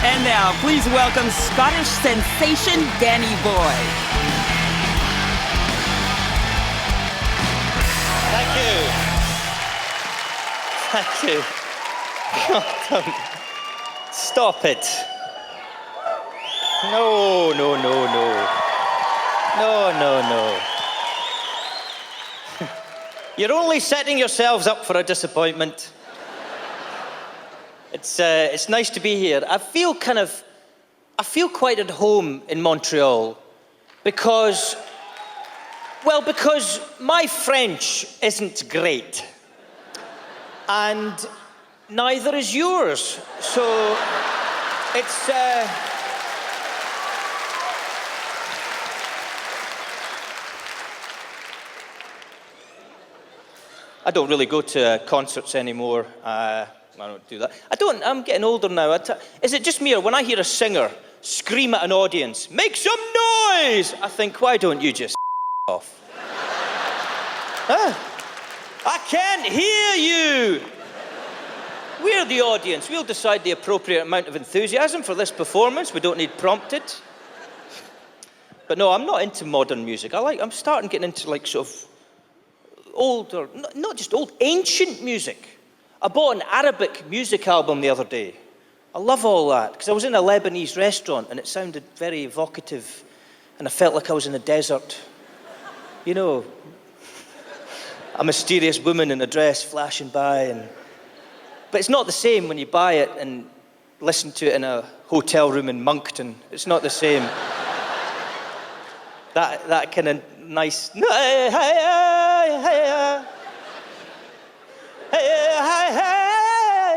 And now, please welcome Scottish sensation Danny Bhoy. Thank you. Thank you. God, stop it. No. No. You're only setting yourselves up for a disappointment. It's nice to be here. I feel quite at home in Montreal because my French isn't great. And neither is yours. So it's I don't really go to concerts anymore. I don't do that. I'm getting older now. Is it just me, or when I hear a singer scream at an audience, make some noise, I think, why don't you just off? I can't hear you. We're the audience. We'll decide the appropriate amount of enthusiasm for this performance. We don't need prompted. But no, I'm not into modern music. I'm starting getting into sort of older, not just old, ancient music. I bought an Arabic music album the other day. I love all that, because I was in a Lebanese restaurant and it sounded very evocative and I felt like I was in a desert. You know, a mysterious woman in a dress flashing by. But it's not the same when you buy it and listen to it in a hotel room in Moncton. It's not the same. That kind of nice...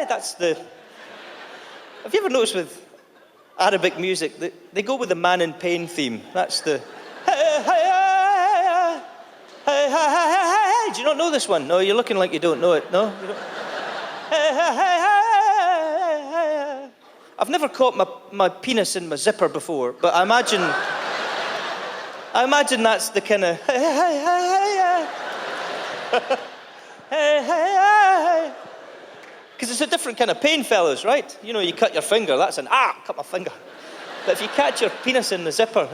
That's the... Have you ever noticed with Arabic music, they go with the Man in Pain theme? That's the... Do you not know this one? No, you're looking like you don't know it. No? You don't... I've never caught my penis in my zipper before, but I imagine that's the kind of... Because it's a different kind of pain, fellas, right? You know, you cut your finger, that's an cut my finger. But if you catch your penis in the zipper,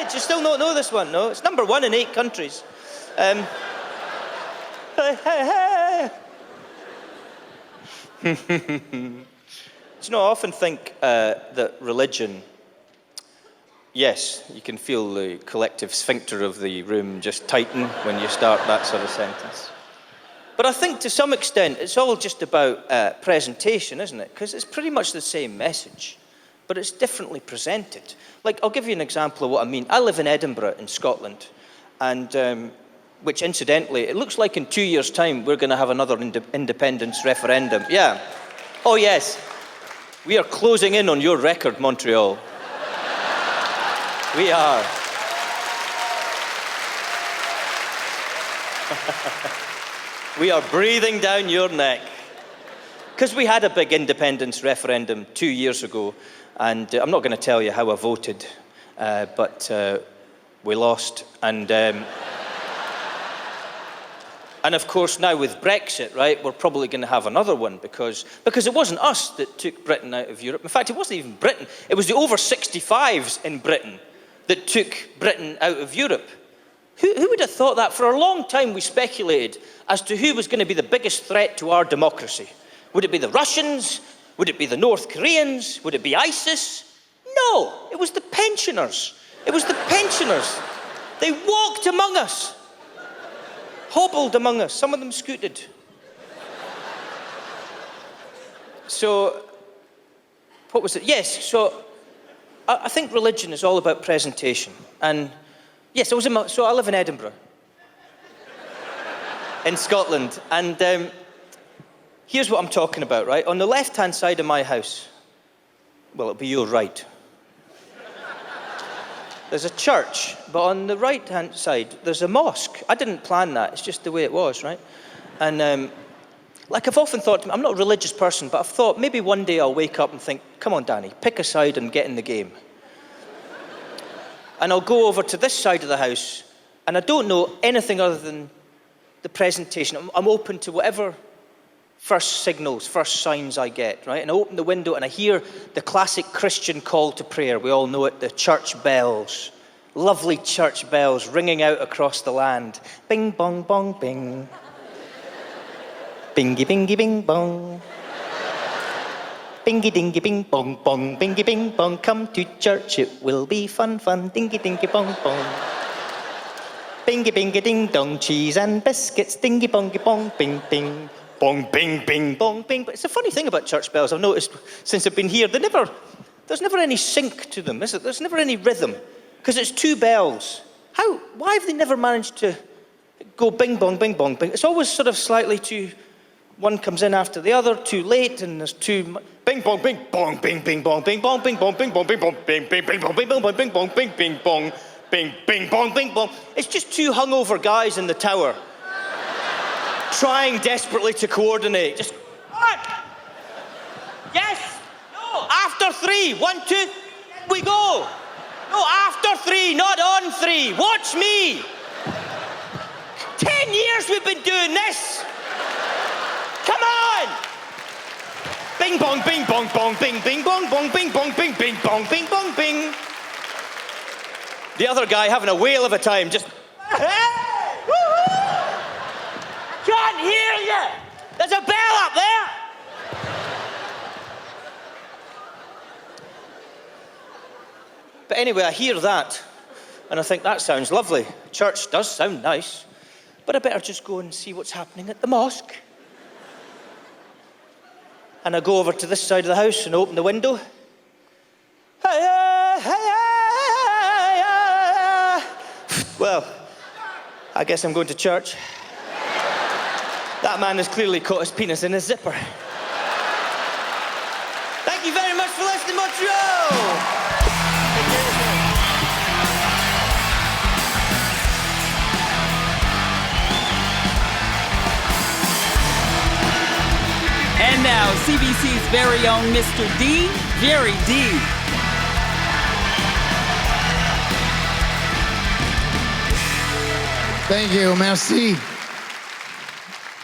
do you still not know this one? No, it's number 1 in 8 countries. Do you know, I often think that religion, yes, you can feel the collective sphincter of the room just tighten when you start that sort of sentence. But I think to some extent it's all just about presentation, isn't it? Because it's pretty much the same message, but it's differently presented. Like, I'll give you an example of what I mean. I live in Edinburgh in Scotland, and which incidentally, it looks like in 2 years' time we're going to have another independence referendum. Yeah. Oh yes. We are closing in on your record, Montreal. We are. We are breathing down your neck. Because we had a big independence referendum 2 years ago, and I'm not going to tell you how I voted, but we lost. And of course now with Brexit, right, we're probably going to have another one because it wasn't us that took Britain out of Europe. In fact, it wasn't even Britain. It was the over 65s in Britain that took Britain out of Europe. Who would have thought that? For a long time we speculated as to who was going to be the biggest threat to our democracy. Would it be the Russians? Would it be the North Koreans? Would it be ISIS? No, it was the pensioners. It was the pensioners. They walked among us. Hobbled among us. Some of them scooted. So, what was it? Yes, so I think religion is all about presentation. And yes, I live in Edinburgh, in Scotland. And here's what I'm talking about, right? On the left-hand side of my house, well, it'll be your right. There's a church, but on the right-hand side, there's a mosque. I didn't plan that. It's just the way it was, right? And I've often thought, I'm not a religious person, but I've thought maybe one day I'll wake up and think, come on, Danny, pick a side and get in the game. And I'll go over to this side of the house, and I don't know anything other than the presentation. I'm open to whatever First signals, first signs I get, right? And I open the window and I hear the classic Christian call to prayer. We all know it, the church bells. Lovely church bells ringing out across the land. Bing, bong, bong, bing. Bingy, bingy, bing, bong. Bingy, dingy, bing, bong, bong. Bingy, bing, bong. Come to church, it will be fun, fun. Dingy, dingy, bong, bong. Bingy, bingy, ding, dong. Cheese and biscuits. Dingy, bongy, bong, bing, bing. Bong, bing, bing, bong, bing. But it's a funny thing about church bells I've noticed since I've been here. There's never any sync to them, is it? There's never any rhythm. Because it's two bells. Why have they never managed to go bing, bong, bing, bong, bing? It's always sort of slightly too, one comes in after the other, too late, and there's two, bing, bong, bing, bong, bing, bing, bong, bing, bong, bing, bong, bing, bong, bing, bong, bing, bing, bing, bong, bing, bong, bing, bong, bing, bing, bong, bing, bing, bong, bing, bong. It's just two hungover guys in the tower. Trying desperately to coordinate. Just, on! Yes! No! After 3, 1, 2, we go! No, after 3, not on 3. Watch me! 10 years we've been doing this! Come on! Bing bong, bing bong, bong, bing, bing bong, bong, bing bong, bing, bing bong, bing bong, bing. The other guy having a whale of a time, just... Can't hear you! There's a bell up there! But anyway, I hear that, and I think that sounds lovely. Church does sound nice, but I better just go and see what's happening at the mosque. And I go over to this side of the house and open the window. Well, I guess I'm going to church. That man has clearly caught his penis in his zipper. Thank you very much for listening, Montreal! And now, CBC's very own Mr. D, Gerry Dee. Thank you, merci.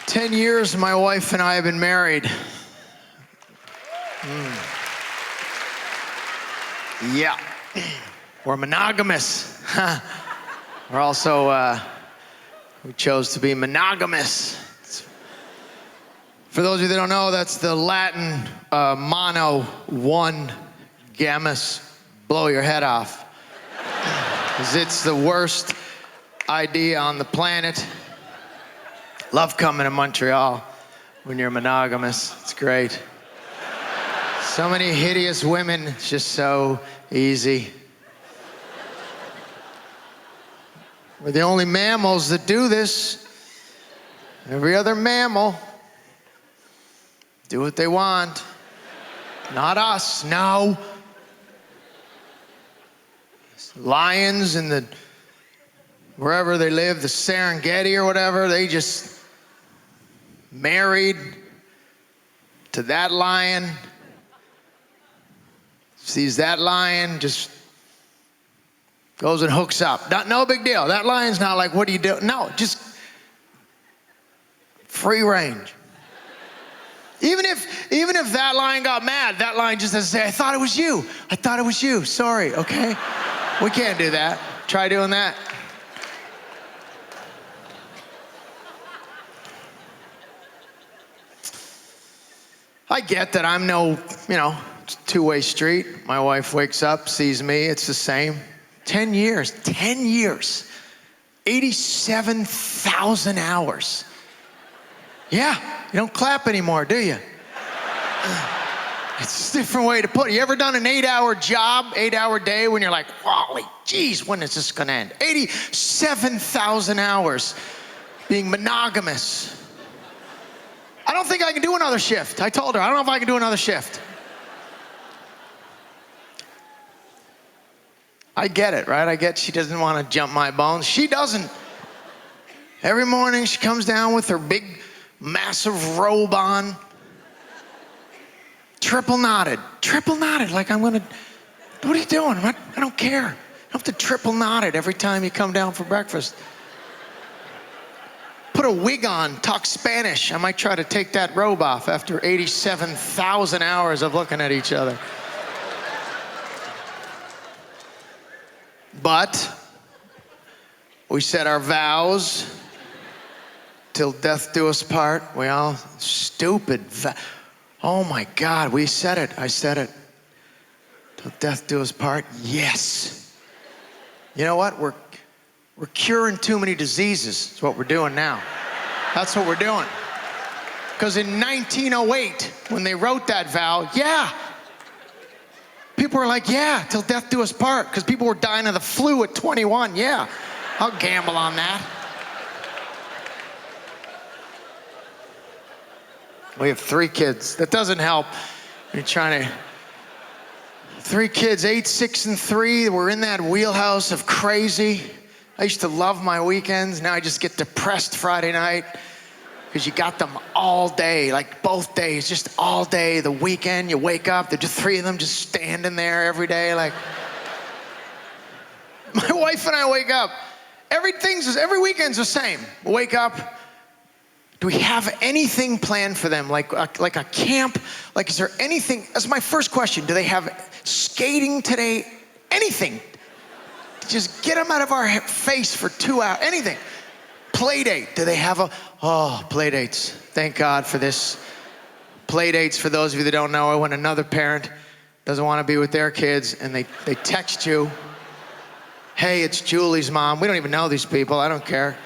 10 years my wife and I have been married. Yeah, we're monogamous. We're also, we chose to be monogamous. For those of you that don't know, that's the Latin mono, one, gamus, blow your head off. 'Cause it's the worst idea on the planet. Love coming to Montreal when you're monogamous. It's great. So many hideous women, it's just so easy. We're the only mammals that do this. Every other mammal do what they want. Not us, no. Lions in the, wherever they live, the Serengeti or whatever, they just married to that lion. Sees that lion, just goes and hooks up. No big deal. That lion's not like, what do you do? No, just free range. Even if that lion got mad, that lion just has to say, I thought it was you. I thought it was you. Sorry, okay? We can't do that. Try doing that. I get that I'm no, it's a two-way street. My wife wakes up, sees me, it's the same. 10 years, 87,000 hours. Yeah, you don't clap anymore, do you? It's a different way to put it. You ever done an 8-hour job, 8-hour day when you're like, holy geez, when is this gonna end? 87,000 hours being monogamous. I don't think I can do another shift. I told her, I don't know if I can do another shift. I get it, right? I get she doesn't want to jump my bones. She doesn't. Every morning she comes down with her big, massive robe on. Triple knotted, like I'm gonna, what are you doing? I don't care. You have to triple knot it every time you come down for breakfast. Put put a wig on, talk Spanish. I might try to take that robe off after 87,000 hours of looking at each other. But we said our vows till death do us part. We all, stupid, oh my God, we said it, I said it. Till death do us part, yes. You know what, we're curing too many diseases, is what we're doing now. That's what we're doing. Because in 1908, when they wrote that vow, yeah, people were like, yeah, till death do us part, because people were dying of the flu at 21, yeah. I'll gamble on that. We have 3 kids. That doesn't help. You're trying to... 3 kids, 8, 6, and 3. We're in that wheelhouse of crazy. I used to love my weekends. Now I just get depressed Friday night because you got them all day, like both days, just all day. The weekend, you wake up, there's just 3 of them just standing there every day. Like, my wife and I wake up. Every weekend's the same. We wake up. Do we have anything planned for them? Like a camp? Like, is there anything? That's my first question. Do they have skating today? Anything? Just get them out of our face for 2 hours. Anything. Play date. Do they have play dates. Thank God for this. Play dates, for those of you that don't know, are when another parent doesn't want to be with their kids and they text you, hey, it's Julie's mom. We don't even know these people. I don't care.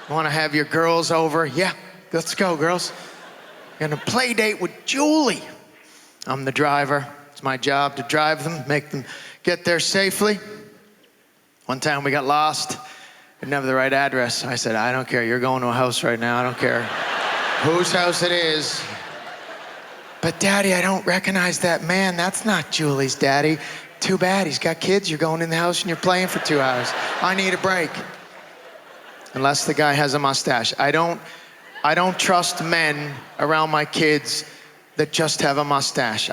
Want to have your girls over? Yeah, let's go, girls. Gonna play date with Julie. I'm the driver. It's my job to drive them, make them get there safely. One time we got lost. Didn't have the right address. I said, I don't care. You're going to a house right now. I don't care whose house it is. But Daddy, I don't recognize that man. That's not Julie's daddy. Too bad. He's got kids. You're going in the house and you're playing for 2 hours. I need a break. Unless the guy has a mustache. I don't trust men around my kids that just have a mustache.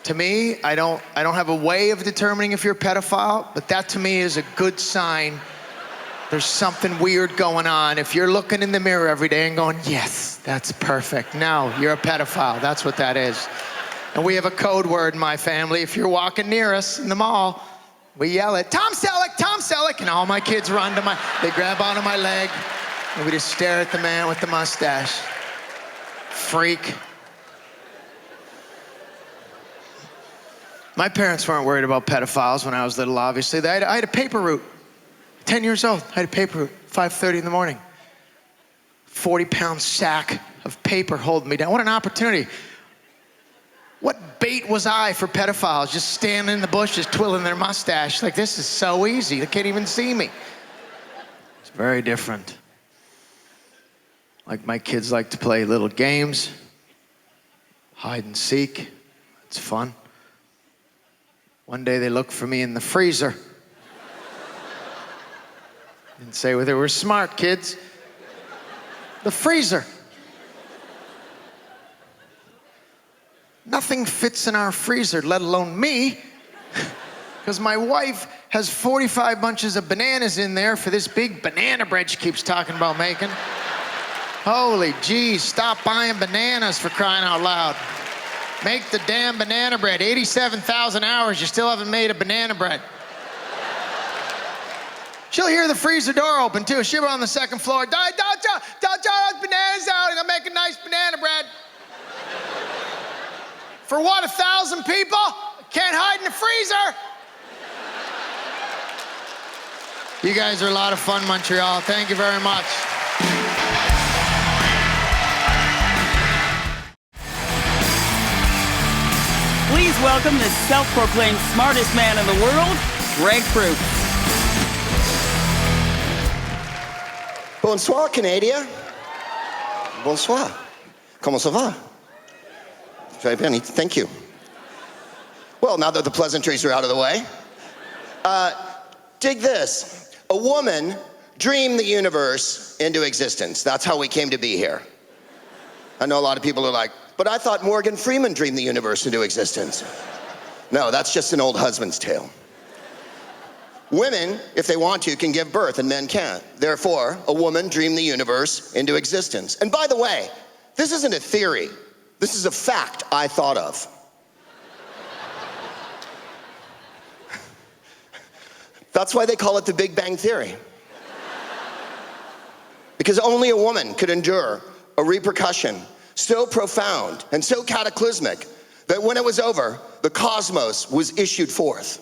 To me, I don't have a way of determining if you're a pedophile, but that to me is a good sign there's something weird going on. If you're looking in the mirror every day and going, yes, that's perfect. No, you're a pedophile. That's what that is. And we have a code word in my family. If you're walking near us in the mall, we yell it, Tom Selleck, Tom Selleck, and all my kids run to they grab onto my leg, and we just stare at the man with the mustache. Freak. My parents weren't worried about pedophiles when I was little, obviously. I had a paper route. 10 years old, I had a paper route, 5:30 in the morning. 40-pound sack of paper holding me down. What an opportunity. What bait was I for pedophiles? Just standing in the bushes, twiddling their mustache. Like, this is so easy. They can't even see me. It's very different. Like, my kids like to play little games, hide and seek. It's fun. One day they looked for me in the freezer. Didn't say whether we're smart, kids. The freezer. Nothing fits in our freezer, let alone me, because my wife has 45 bunches of bananas in there for this big banana bread she keeps talking about making. Holy geez, stop buying bananas, for crying out loud. Make the damn banana bread. 87,000 hours, you still haven't made a banana bread. She'll hear the freezer door open too. She'll be on the second floor. Don't those bananas out. I'm gonna make a nice banana bread. For what, 1,000 people? Can't hide in the freezer. You guys are a lot of fun, Montreal. Thank you very much. Please welcome the self-proclaimed smartest man in the world, Greg Proops. Bonsoir, Canada. Bonsoir. Comment ça va? Very bien, thank you. Well, now that the pleasantries are out of the way, dig this. A woman dreamed the universe into existence. That's how we came to be here. I know a lot of people are like, but I thought Morgan Freeman dreamed the universe into existence. No, that's just an old husband's tale. Women, if they want to, can give birth and men can't. Therefore, a woman dreamed the universe into existence. And by the way, this isn't a theory. This is a fact I thought of. That's why they call it the Big Bang Theory. Because only a woman could endure a repercussion so profound and so cataclysmic that when it was over, the cosmos was issued forth.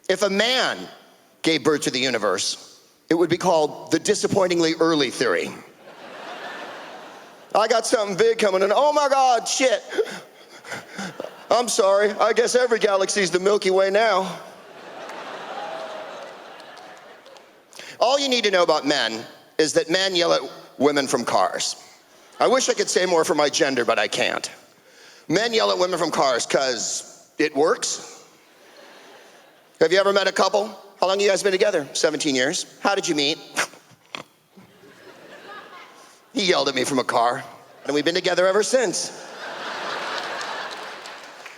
If a man gave birth to the universe, it would be called the disappointingly early theory. I got something big coming in. Oh my God, shit. I'm sorry, I guess every galaxy's the Milky Way now. All you need to know about men is that men yell at women from cars. I wish I could say more for my gender, but I can't. Men yell at women from cars because it works. Have you ever met a couple? How long have you guys been together? 17 years. How did you meet? He yelled at me from a car, and we've been together ever since.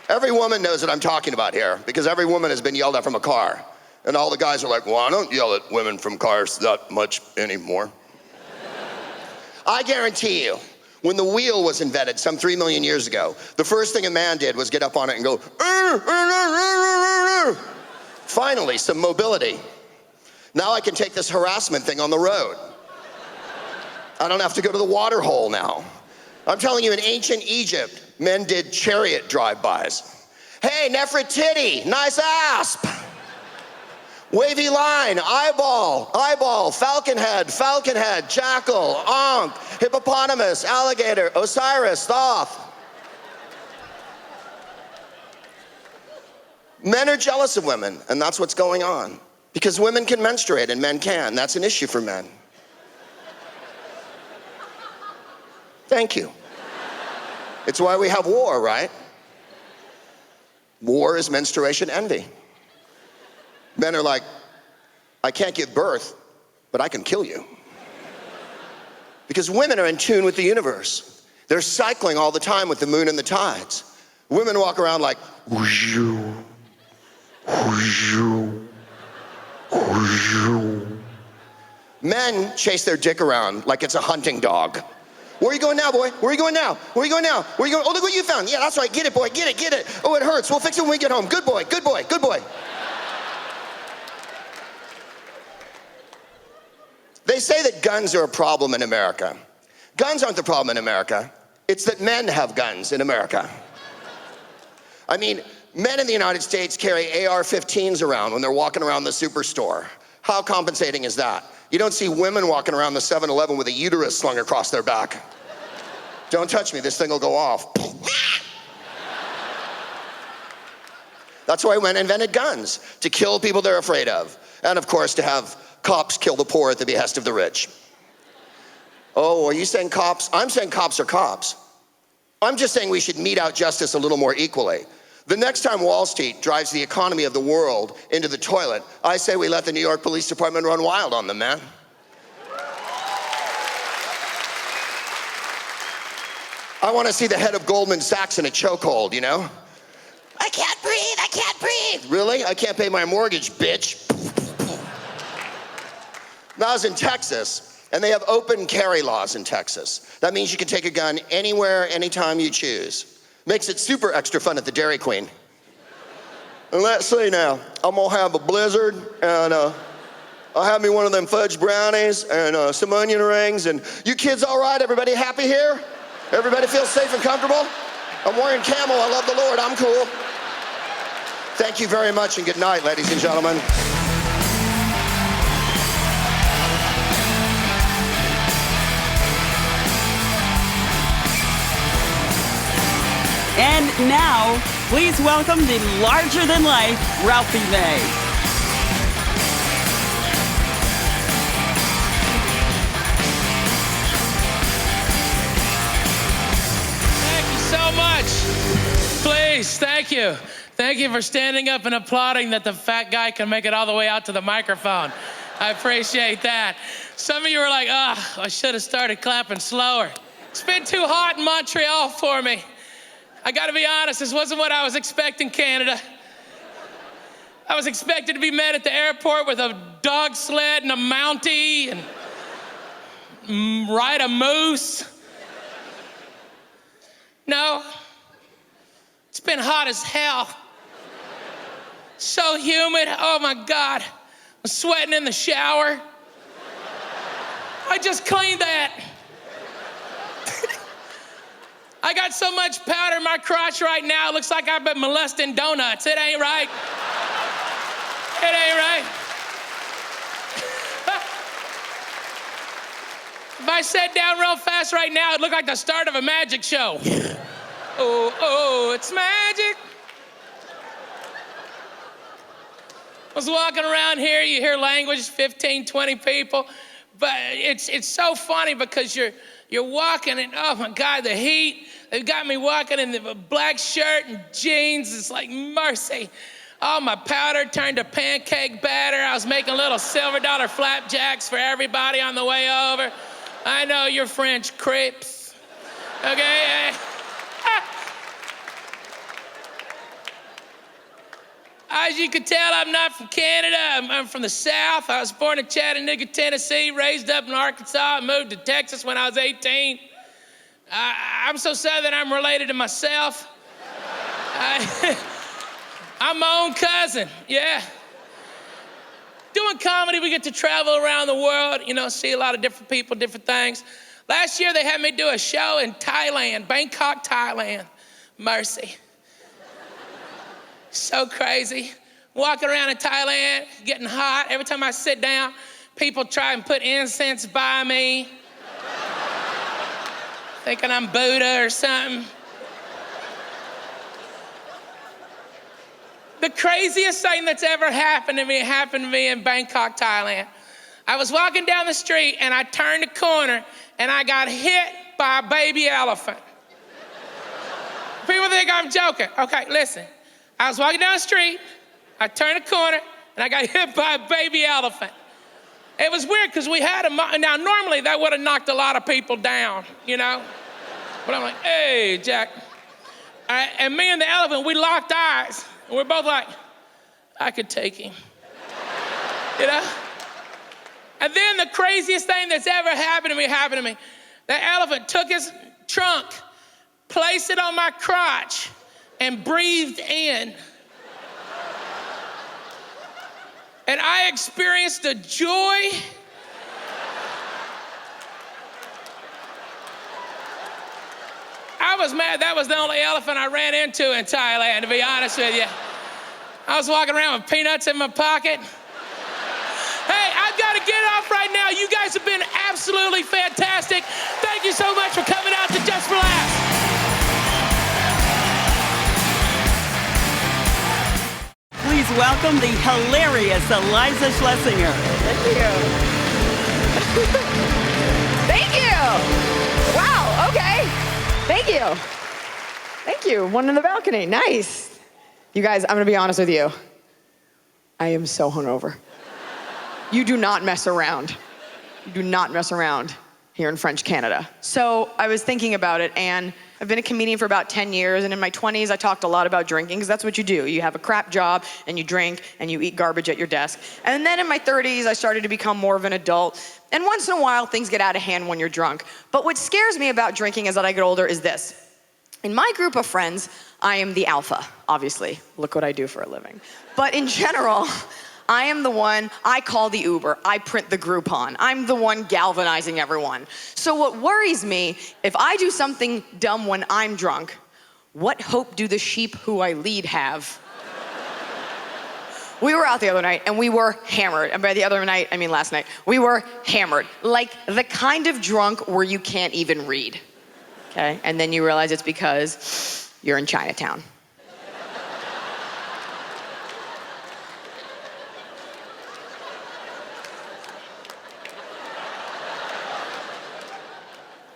Every woman knows what I'm talking about here, because every woman has been yelled at from a car. And all the guys are like, well, I don't yell at women from cars that much anymore. I guarantee you, when the wheel was invented some 3 million years ago, the first thing a man did was get up on it and go, finally, some mobility. Now I can take this harassment thing on the road. I don't have to go to the water hole now. I'm telling you, in ancient Egypt, men did chariot drive-bys. Hey, Nefertiti, nice asp. Wavy line, eyeball, falcon head, jackal, ankh, hippopotamus, alligator, Osiris, Thoth. Men are jealous of women, and that's what's going on. Because women can menstruate and men can. That's an issue for men. Thank you. It's why we have war, right? War is menstruation envy. Men are like, I can't give birth, but I can kill you. Because women are in tune with the universe. They're cycling all the time with the moon and the tides. Women walk around like, whoo-shoo, whoo-shoo, whoo-shoo. Men chase their dick around like it's a hunting dog. Where are you going now, boy? Where are you going now? Where are you going now? Where are you going? Oh, look what you found. Yeah, that's right. Get it, boy. Get it, get it. Oh, it hurts. We'll fix it when we get home. Good boy, good boy, good boy. They say that guns are a problem in America. Guns aren't the problem in America. It's that men have guns in America. I mean, men in the United States carry AR-15s around when they're walking around the superstore. How compensating is that? You don't see women walking around the 7-Eleven with a uterus slung across their back. Don't touch me, this thing will go off. That's why men invented guns, to kill people they're afraid of. And of course, to have cops kill the poor at the behest of the rich. Oh, are you saying cops? I'm saying cops are cops. I'm just saying we should mete out justice a little more equally. The next time Wall Street drives the economy of the world into the toilet, I say we let the New York Police Department run wild on them, man. I want to see the head of Goldman Sachs in a chokehold, you know? I can't breathe, I can't breathe. Really? I can't pay my mortgage, bitch. Now I was in Texas, and they have open carry laws in Texas. That means you can take a gun anywhere, anytime you choose. Makes it super extra fun at the Dairy Queen. And let's see now, I'm gonna have a Blizzard, and I'll have me one of them fudge brownies, and some onion rings, and you kids all right? Everybody happy here? Everybody feel safe and comfortable? I'm wearing camel, I love the Lord, I'm cool. Thank you very much, and good night, ladies and gentlemen. And now, please welcome the larger-than-life Ralphie May. Thank you so much. Please, thank you. Thank you for standing up and applauding that the fat guy can make it all the way out to the microphone. I appreciate that. Some of you were like, I should have started clapping slower. It's been too hot in Montreal for me. I gotta be honest, this wasn't what I was expecting, Canada. I was expected to be met at the airport with a dog sled and a Mountie and ride a moose. No, it's been hot as hell. So humid, oh my God. I'm sweating in the shower. I just cleaned that. I got so much powder in my crotch right now, it looks like I've been molesting donuts. It ain't right. It ain't right. If I sat down real fast right now, it'd look like the start of a magic show. Oh, it's magic. I was walking around here, you hear language, 15, 20 people, but it's so funny because you're walking and oh my God, the heat, they've got me walking in the black shirt and jeans, it's like mercy. Oh, my powder turned to pancake batter. I was making little silver dollar flapjacks for everybody on the way over. I know you're French crepes, okay? As you can tell, I'm not from Canada. I'm from the South. I was born in Chattanooga, Tennessee, raised up in Arkansas, moved to Texas when I was 18. I'm so Southern, I'm related to myself. I'm my own cousin, yeah. Doing comedy, we get to travel around the world, see a lot of different people, different things. Last year, they had me do a show in Thailand, Bangkok, Thailand. Mercy. So crazy. Walking around in Thailand, getting hot. Every time I sit down, people try and put incense by me. Thinking I'm Buddha or something. The craziest thing that's ever happened to me in Bangkok, Thailand. I was walking down the street and I turned a corner and I got hit by a baby elephant. People think I'm joking. Okay, listen. I was walking down the street, I turned a corner, and I got hit by a baby elephant. It was weird because we had now normally that would have knocked a lot of people down, But I'm like, hey, Jack. And me and the elephant, we locked eyes, and we're both like, I could take him, And then the craziest thing that's ever happened to me. The elephant took his trunk, placed it on my crotch, and breathed in. And I experienced a joy. I was mad. That was the only elephant I ran into in Thailand, to be honest with you. I was walking around with peanuts in my pocket. Hey, I've got to get off right now. You guys have been absolutely fantastic. Thank you so much for coming out to Just for Laughs. Please welcome the hilarious Iliza Shlesinger. Thank you. Thank you. Wow, okay. Thank you. Thank you. One in the balcony. Nice. You guys, I'm going to be honest with you. I am so hungover. You do not mess around. You do not mess around here in French Canada. So I was thinking about it, and I've been a comedian for about 10 years, and in my 20s, I talked a lot about drinking, because that's what you do. You have a crap job, and you drink, and you eat garbage at your desk. And then in my 30s, I started to become more of an adult, and once in a while, things get out of hand when you're drunk. But what scares me about drinking as I get older is this. In my group of friends, I am the alpha, obviously. Look what I do for a living. But in general, I am the one, I call the Uber, I print the Groupon. I'm the one galvanizing everyone. So what worries me, if I do something dumb when I'm drunk, what hope do the sheep who I lead have? We were out the other night and we were hammered. And by the other night, I mean last night. We were hammered. Like the kind of drunk where you can't even read. Okay? And then you realize it's because you're in Chinatown.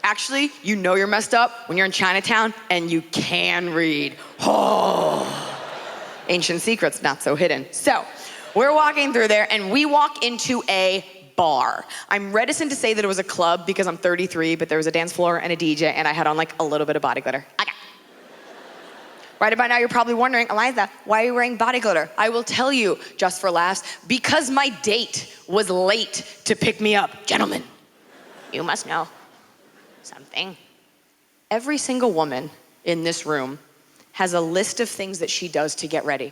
Actually, you know you're messed up when you're in Chinatown and you can read. Oh, ancient secrets, not so hidden. So, we're walking through there and we walk into a bar. I'm reticent to say that it was a club because I'm 33, but there was a dance floor and a DJ and I had on like a little bit of body glitter. Okay. Right about now, you're probably wondering, Iliza, why are you wearing body glitter? I will tell you, just for laughs, because my date was late to pick me up. Gentlemen, you must know something. Every single woman in this room has a list of things that she does to get ready.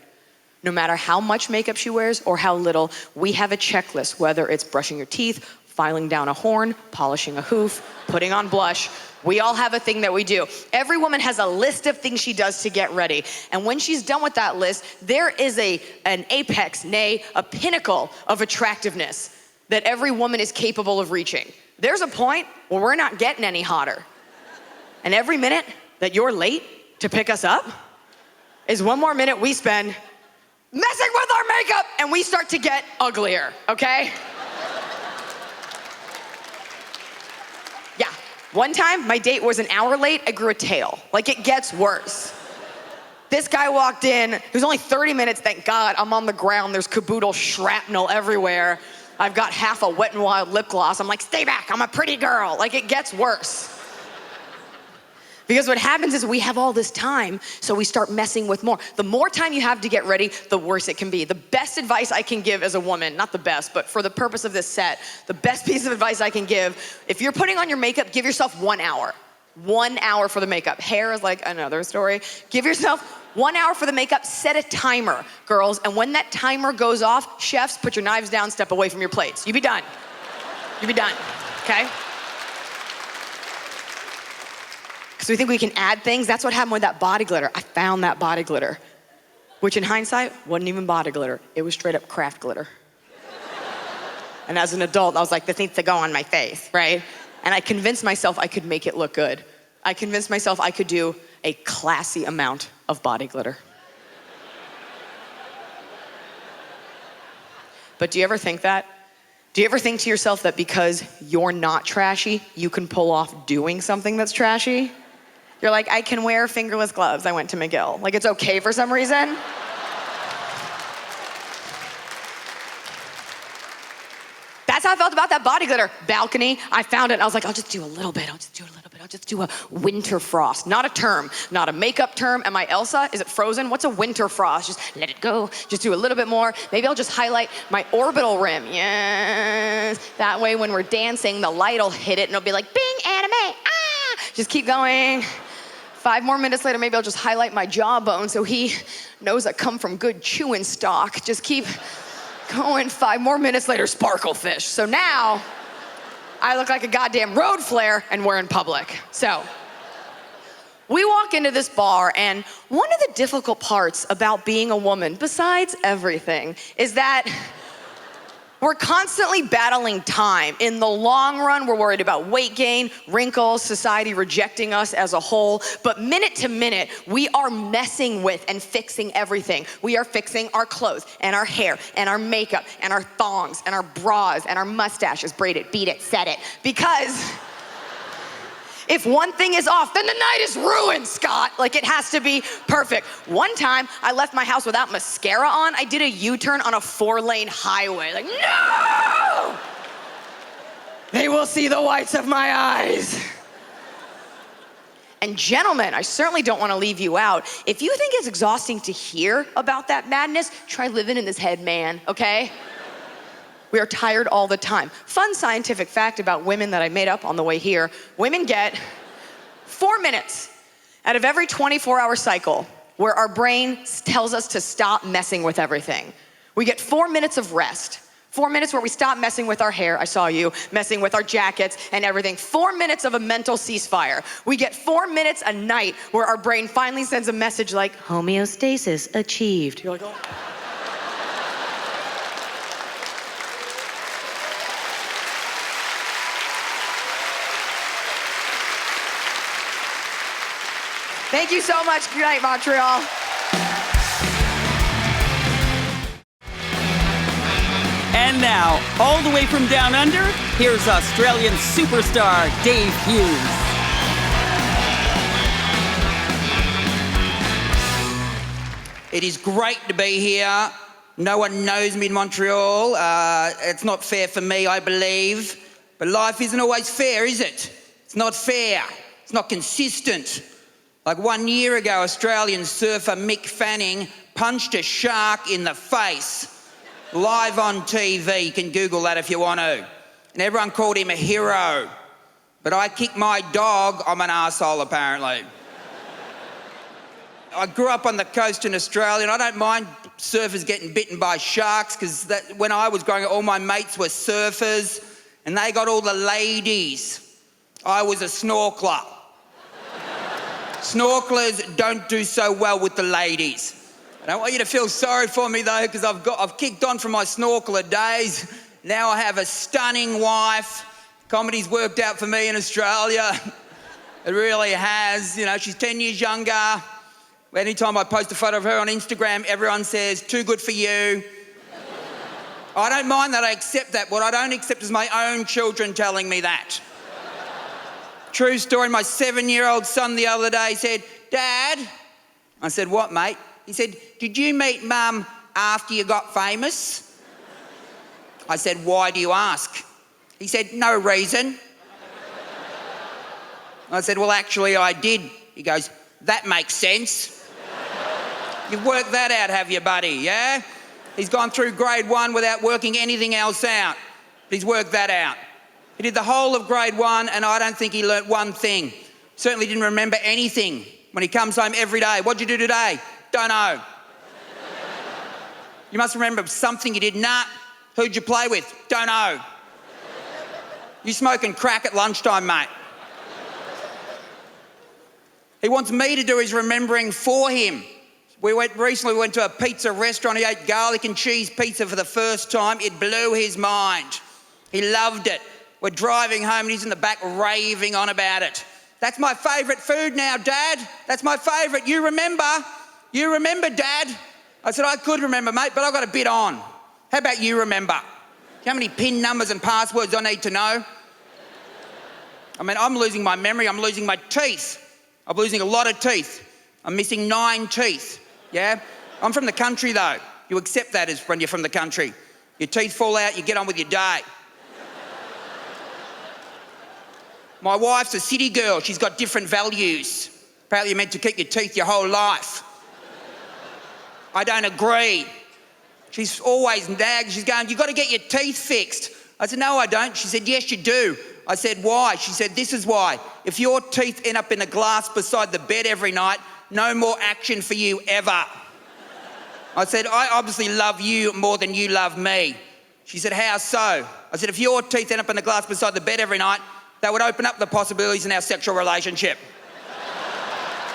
No matter how much makeup she wears or how little, we have a checklist, whether it's brushing your teeth, filing down a horn, polishing a hoof, putting on blush. We all have a thing that we do. Every woman has a list of things she does to get ready. And when she's done with that list, there is an apex, nay, a pinnacle of attractiveness that every woman is capable of reaching. There's a point where we're not getting any hotter. And every minute that you're late to pick us up is one more minute we spend messing with our makeup and we start to get uglier, okay? Yeah, one time my date was an hour late, I grew a tail. Like, it gets worse. This guy walked in, it was only 30 minutes, thank God. I'm on the ground, there's caboodle shrapnel everywhere. I've got half a Wet n Wild lip gloss. I'm like, stay back, I'm a pretty girl. Like, it gets worse. Because what happens is we have all this time, so we start messing with more. The more time you have to get ready, the worse it can be. The best advice I can give as a woman, not the best, but for the purpose of this set, the best piece of advice I can give, if you're putting on your makeup, give yourself 1 hour. 1 hour for the makeup. Hair is like another story. Give yourself 1 hour for the makeup, set a timer, girls, and when that timer goes off, chefs, put your knives down, step away from your plates. You be done. You be done, okay? So we think we can add things. That's what happened with that body glitter. I found that body glitter, which in hindsight, wasn't even body glitter. It was straight up craft glitter. And as an adult, I was like, this needs to go on my face, right? And I convinced myself I could make it look good. I convinced myself I could do a classy amount of body glitter. But do you ever think that? Do you ever think to yourself that because you're not trashy, you can pull off doing something that's trashy? You're like, I can wear fingerless gloves. I went to McGill. Like, it's okay for some reason. That's how I felt about that body glitter. Balcony, I found it. I was like, I'll just do a little bit. I'll just do a winter frost. Not a term, not a makeup term. Am I Elsa? Is it Frozen? What's a winter frost? Just let it go. Just do a little bit more. Maybe I'll just highlight my orbital rim. Yes. That way when we're dancing, the light will hit it and it'll be like, bing, anime, ah! Just keep going. 5 more minutes later, maybe I'll just highlight my jawbone so he knows I come from good chewing stock. Just keep going. 5 more minutes later, sparkle fish. So now, I look like a goddamn road flare and we're in public. So, we walk into this bar and one of the difficult parts about being a woman, besides everything, is that we're constantly battling time. In the long run, we're worried about weight gain, wrinkles, society rejecting us as a whole. But minute to minute, we are messing with and fixing everything. We are fixing our clothes and our hair and our makeup and our thongs and our bras and our mustaches. Braid it, beat it, set it. Because if one thing is off, then the night is ruined, Scott. Like, it has to be perfect. One time, I left my house without mascara on. I did a U-turn on a 4-lane highway. Like, no! They will see the whites of my eyes. And gentlemen, I certainly don't want to leave you out. If you think it's exhausting to hear about that madness, try living in this head, man, okay? We are tired all the time. Fun scientific fact about women that I made up on the way here. Women get 4 minutes out of every 24-hour cycle where our brain tells us to stop messing with everything. We get 4 minutes of rest. 4 minutes where we stop messing with our hair, I saw you, messing with our jackets and everything. 4 minutes of a mental ceasefire. We get 4 minutes a night where our brain finally sends a message like, homeostasis achieved. You're like, oh. Thank you so much. Good night, Montreal. And now, all the way from down under, here's Australian superstar Dave Hughes. It is great to be here. No one knows me in Montreal. It's not fair for me, I believe. But life isn't always fair, is it? It's not fair. It's not consistent. Like 1 year ago, Australian surfer Mick Fanning punched a shark in the face, live on TV. You can Google that if you want to. And everyone called him a hero. But I kicked my dog, I'm an arsehole apparently. I grew up on the coast in Australia, and I don't mind surfers getting bitten by sharks, because when I was growing up, all my mates were surfers, and they got all the ladies. I was a snorkeler. Snorkelers don't do so well with the ladies. I don't want you to feel sorry for me though, because I've kicked on from my snorkeler days. Now I have a stunning wife. Comedy's worked out for me in Australia. It really has. You know, she's 10 years younger. Anytime I post a photo of her on Instagram, everyone says, too good for you. I don't mind that, I accept that. What I don't accept is my own children telling me that. True story, my 7-year-old son the other day said, Dad. I said, what, mate? He said, did you meet Mum after you got famous? I said, why do you ask? He said, no reason. I said, well, actually, I did. He goes, that makes sense. You've worked that out, have you, buddy, yeah? He's gone through grade 1 without working anything else out. He's worked that out. He did the whole of grade 1, and I don't think he learnt one thing. Certainly didn't remember anything when he comes home every day. What'd you do today? Don't know. You must remember something you did. Nah. Who'd you play with? Don't know. You smoking crack at lunchtime, mate. He wants me to do his remembering for him. Recently we went to a pizza restaurant. He ate garlic and cheese pizza for the first time. It blew his mind. He loved it. We're driving home and he's in the back raving on about it. That's my favourite food now, Dad. That's my favourite. You remember? You remember, Dad? I said, I could remember, mate, but I've got a bit on. How about you remember? You know how many PIN numbers and passwords I need to know? I mean, I'm losing my memory. I'm losing my teeth. I'm losing a lot of teeth. I'm missing 9 teeth, yeah? I'm from the country, though. You accept that as when you're from the country. Your teeth fall out, you get on with your day. My wife's a city girl. She's got different values. Apparently you're meant to keep your teeth your whole life. I don't agree. She's always nagged. She's going, you've got to get your teeth fixed. I said, no, I don't. She said, yes, you do. I said, why? She said, this is why. If your teeth end up in a glass beside the bed every night, no more action for you ever. I said, I obviously love you more than you love me. She said, how so? I said, if your teeth end up in a glass beside the bed every night, that would open up the possibilities in our sexual relationship.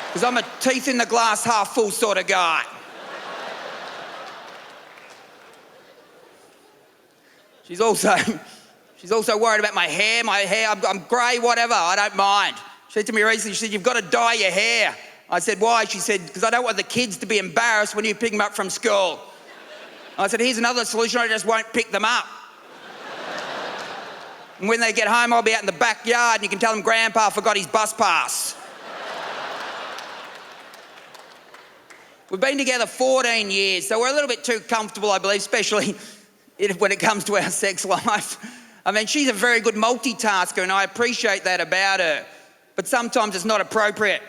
Because I'm a teeth in the glass, half full sort of guy. She's also worried about my hair. I'm grey, whatever, I don't mind. She said to me recently, she said, you've got to dye your hair. I said, why? She said, because I don't want the kids to be embarrassed when you pick them up from school. I said, here's another solution, I just won't pick them up. And when they get home, I'll be out in the backyard and you can tell them Grandpa forgot his bus pass. We've been together 14 years, so we're a little bit too comfortable, I believe, especially when it comes to our sex life. I mean, she's a very good multitasker and I appreciate that about her, but sometimes it's not appropriate.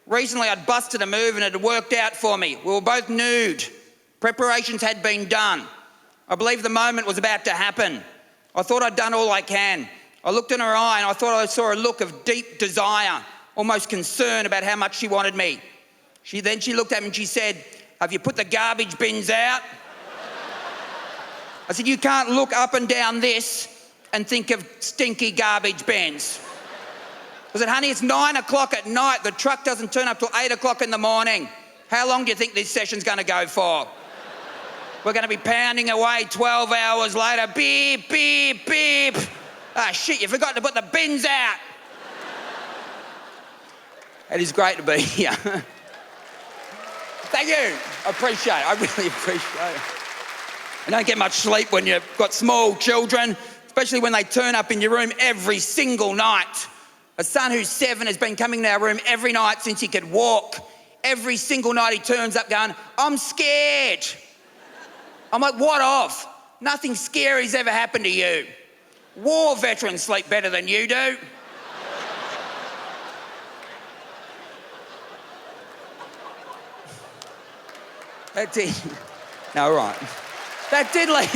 Recently, I'd busted a move and it had worked out for me. We were both nude. Preparations had been done. I believe the moment was about to happen. I thought I'd done all I can. I looked in her eye and I thought I saw a look of deep desire, almost concern about how much she wanted me. She looked at me and she said, have you put the garbage bins out? I said, you can't look up and down this and think of stinky garbage bins. I said, honey, it's 9 o'clock at night. The truck doesn't turn up till 8 o'clock in the morning. How long do you think this session's going to go for? We're going to be pounding away 12 hours later. Beep, beep, beep. Ah, shit, you forgot to put the bins out. It is great to be here. Thank you. I appreciate it. I really appreciate it. I don't get much sleep when you've got small children, especially when they turn up in your room every single night. A son who's 7 has been coming to our room every night since he could walk. Every single night he turns up going, I'm scared. I'm like, what of? Nothing scary's ever happened to you. War veterans sleep better than you do. That did. No, right. That did lead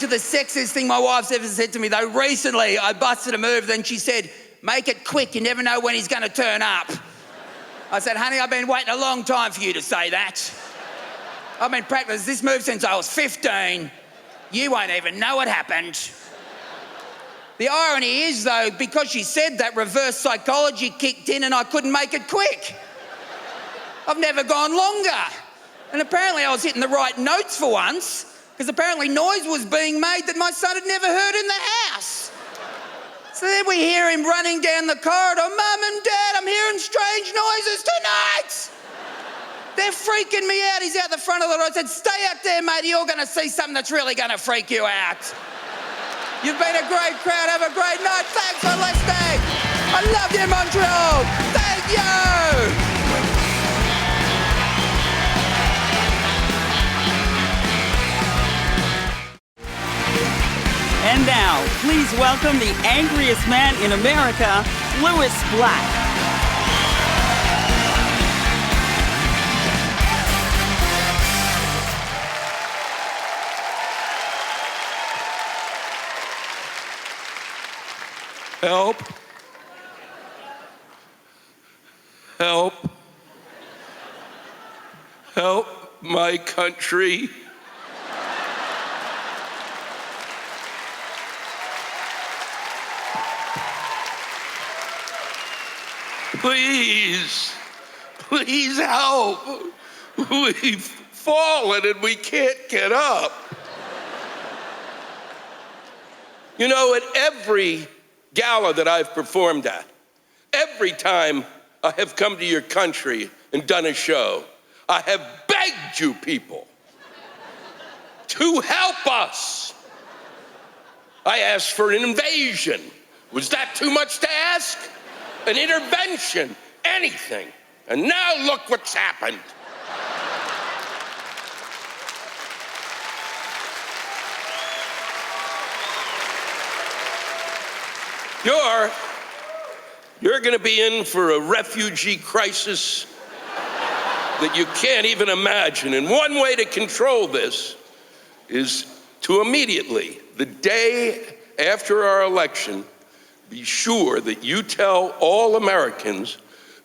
to the sexiest thing my wife's ever said to me, though. Recently, I busted a move, then she said, make it quick, you never know when he's going to turn up. I said, honey, I've been waiting a long time for you to say that. I've been practicing this move since I was 15. You won't even know what happened. The irony is, though, because she said that, reverse psychology kicked in and I couldn't make it quick. I've never gone longer. And apparently I was hitting the right notes for once, because apparently noise was being made that my son had never heard in the house. So then we hear him running down the corridor, Mum and Dad, I'm hearing strange noises tonight. They're freaking me out. He's out the front of the door. I said, stay out there, mate. You're going to see something that's really going to freak you out. You've been a great crowd. Have a great night. Thanks for listening. I love you, Montreal. Thank you. And now, please welcome the angriest man in America, Louis Black. Help. Help. Help my country. Please, please help. We've fallen and we can't get up. You know, at every gala that I've performed at, every time I have come to your country and done a show, I have begged you people to help us. I asked for an invasion. Was that too much to ask? An intervention, anything. And now look what's happened. You're gonna be in for a refugee crisis that you can't even imagine. And one way to control this is to immediately, the day after our election, be sure that you tell all Americans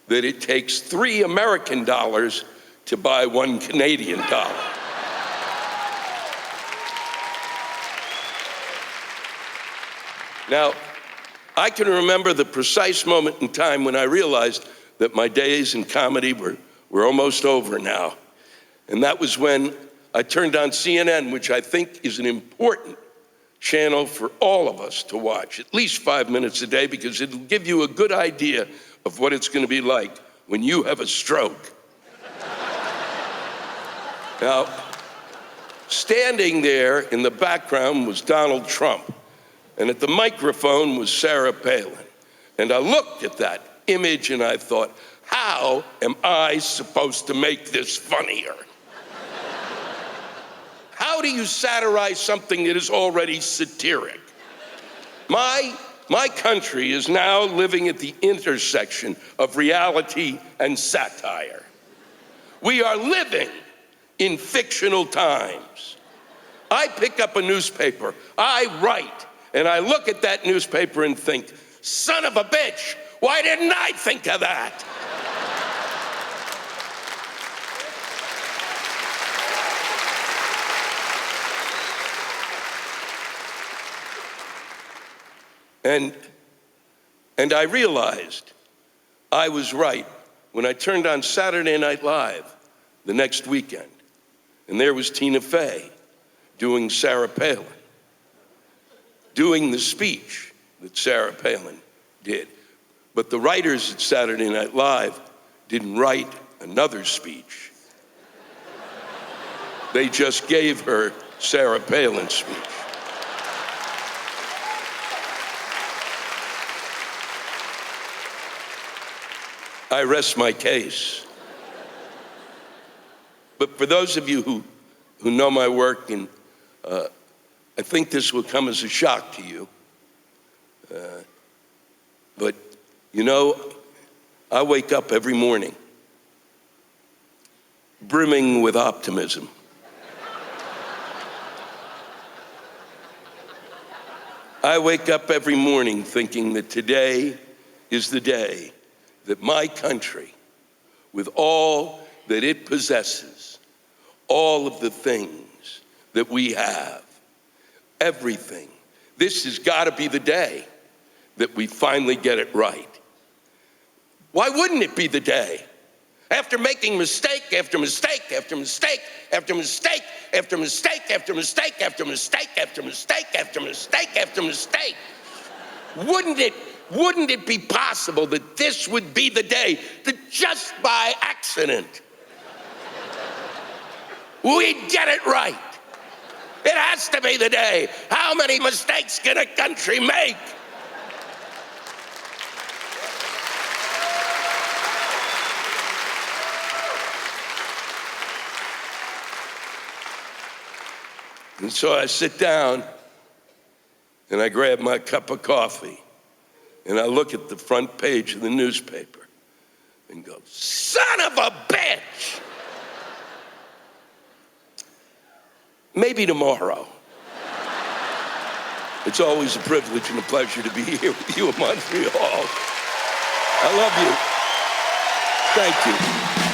that it takes 3 American dollars to buy 1 Canadian dollar. Now, I can remember the precise moment in time when I realized that my days in comedy were almost over now. And that was when I turned on CNN, which I think is an important channel for all of us to watch, at least 5 minutes a day, because it'll give you a good idea of what it's going to be like when you have a stroke. Now, standing there in the background was Donald Trump, and at the microphone was Sarah Palin. And I looked at that image and I thought, how am I supposed to make this funnier? How do you satirize something that is already satiric? My country is now living at the intersection of reality and satire. We are living in fictional times. I pick up a newspaper, I write, and I look at that newspaper and think, son of a bitch, why didn't I think of that? And I realized I was right when I turned on Saturday Night Live the next weekend, and there was Tina Fey doing Sarah Palin, doing the speech that Sarah Palin did. But the writers at Saturday Night Live didn't write another speech. They just gave her Sarah Palin's speech. I rest my case. But for those of you who know my work, and I think this will come as a shock to you, but you know, I wake up every morning brimming with optimism. I wake up every morning thinking that today is the day that my country, with all that it possesses, all of the things that we have, everything, this has got to be the day that we finally get it right. Why wouldn't it be the day? After making mistake after mistake after mistake after mistake after mistake after mistake after mistake after mistake after mistake after mistake, wouldn't it be possible that this would be the day that just by accident we'd get it right? It has to be the day. How many mistakes can a country make? And so I sit down and I grab my cup of coffee and I look at the front page of the newspaper and go, son of a bitch! Maybe tomorrow. It's always a privilege and a pleasure to be here with you in Montreal. I love you. Thank you.